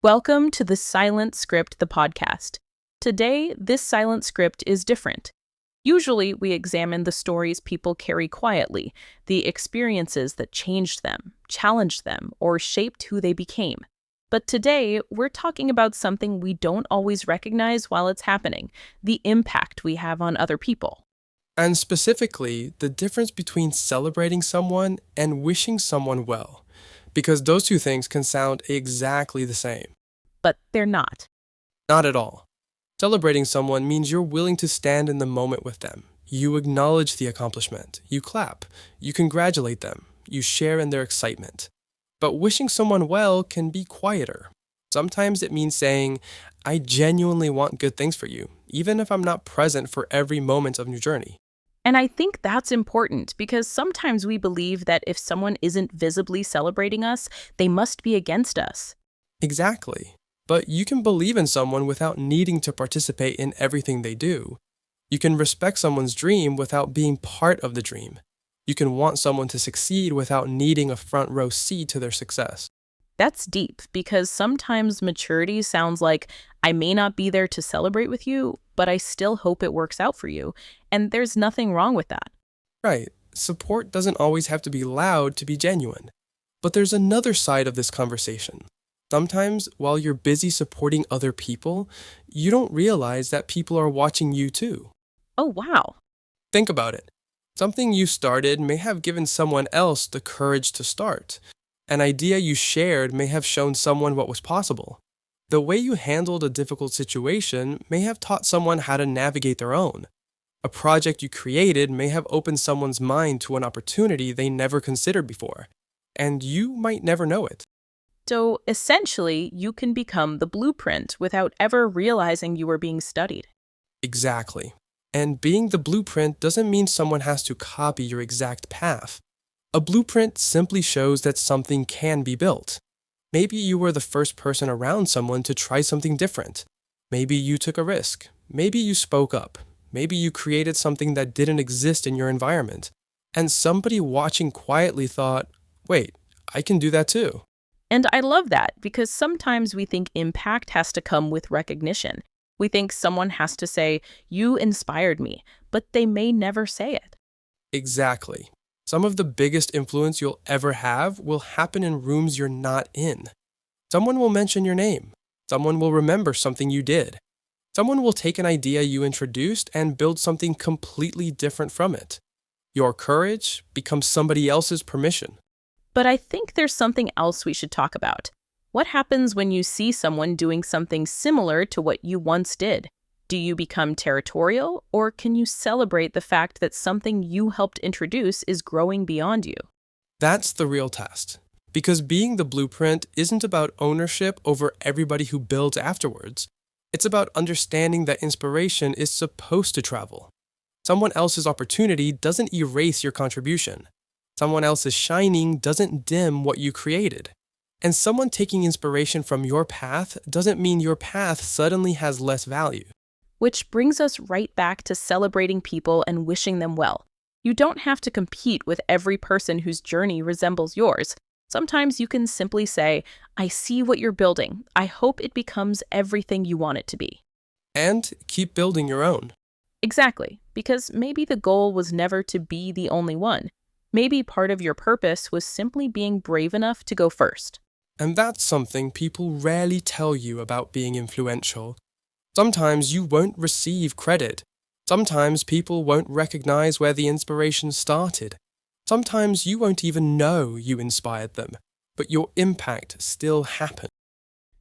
Welcome to the Silent Script, the podcast. Today, this silent script is different. Usually, we examine the stories people carry quietly, the experiences that changed them, challenged them, or shaped who they became. But today, we're talking about something we don't always recognize while it's happening, the impact we have on other people. And specifically, the difference between celebrating someone and wishing someone well, because those two things can sound exactly the same. But they're not. Not at all. Celebrating someone means you're willing to stand in the moment with them. You acknowledge the accomplishment, you clap, you congratulate them, you share in their excitement. But wishing someone well can be quieter. Sometimes it means saying, I genuinely want good things for you, even if I'm not present for every moment of your journey. And I think that's important because sometimes we believe that if someone isn't visibly celebrating us, they must be against us. Exactly. But you can believe in someone without needing to participate in everything they do. You can respect someone's dream without being part of the dream. You can want someone to succeed without needing a front row seat to their success. That's deep because sometimes maturity sounds like, I may not be there to celebrate with you, but I still hope it works out for you. And there's nothing wrong with that. Right, support doesn't always have to be loud to be genuine. But there's another side of this conversation. Sometimes, while you're busy supporting other people, you don't realize that people are watching you too. Oh, wow. Think about it. Something you started may have given someone else the courage to start. An idea you shared may have shown someone what was possible. The way you handled a difficult situation may have taught someone how to navigate their own. A project you created may have opened someone's mind to an opportunity they never considered before, and you might never know it. So essentially, you can become the blueprint without ever realizing you were being studied. Exactly. And being the blueprint doesn't mean someone has to copy your exact path. A blueprint simply shows that something can be built. Maybe you were the first person around someone to try something different. Maybe you took a risk. Maybe you spoke up. Maybe you created something that didn't exist in your environment. And somebody watching quietly thought, wait, I can do that too. And I love that because sometimes we think impact has to come with recognition. We think someone has to say, you inspired me, but they may never say it. Exactly. Some of the biggest influence you'll ever have will happen in rooms you're not in. Someone will mention your name. Someone will remember something you did. Someone will take an idea you introduced and build something completely different from it. Your courage becomes somebody else's permission. But I think there's something else we should talk about. What happens when you see someone doing something similar to what you once did? Do you become territorial, or can you celebrate the fact that something you helped introduce is growing beyond you? That's the real test. Because being the blueprint isn't about ownership over everybody who builds afterwards. It's about understanding that inspiration is supposed to travel. Someone else's opportunity doesn't erase your contribution. Someone else's shining doesn't dim what you created. And someone taking inspiration from your path doesn't mean your path suddenly has less value. Which brings us right back to celebrating people and wishing them well. You don't have to compete with every person whose journey resembles yours. Sometimes you can simply say, I see what you're building. I hope it becomes everything you want it to be. And keep building your own. Exactly, because maybe the goal was never to be the only one. Maybe part of your purpose was simply being brave enough to go first. And that's something people rarely tell you about being influential. Sometimes you won't receive credit. Sometimes people won't recognize where the inspiration started. Sometimes you won't even know you inspired them, but your impact still happened.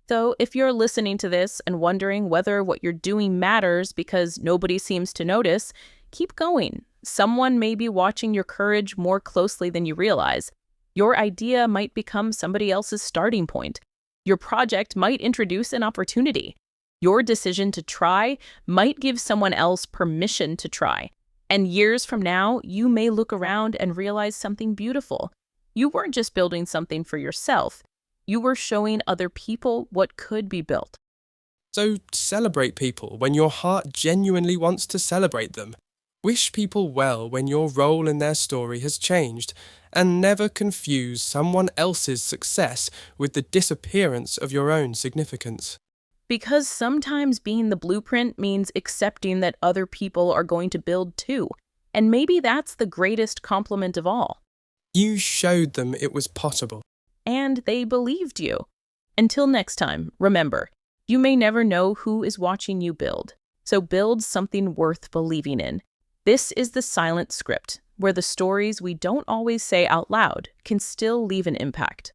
So if you're listening to this and wondering whether what you're doing matters because nobody seems to notice, keep going. Someone may be watching your courage more closely than you realize. Your idea might become somebody else's starting point. Your project might introduce an opportunity. Your decision to try might give someone else permission to try. And years from now, you may look around and realize something beautiful. You weren't just building something for yourself. You were showing other people what could be built. So celebrate people when your heart genuinely wants to celebrate them. Wish people well when your role in their story has changed, And never confuse someone else's success with the disappearance of your own significance. Because sometimes being the blueprint means accepting that other people are going to build too. And maybe that's the greatest compliment of all. You showed them it was possible. And they believed you. Until next time, remember, you may never know who is watching you build. So build something worth believing in. This is the silent script, where the stories we don't always say out loud can still leave an impact.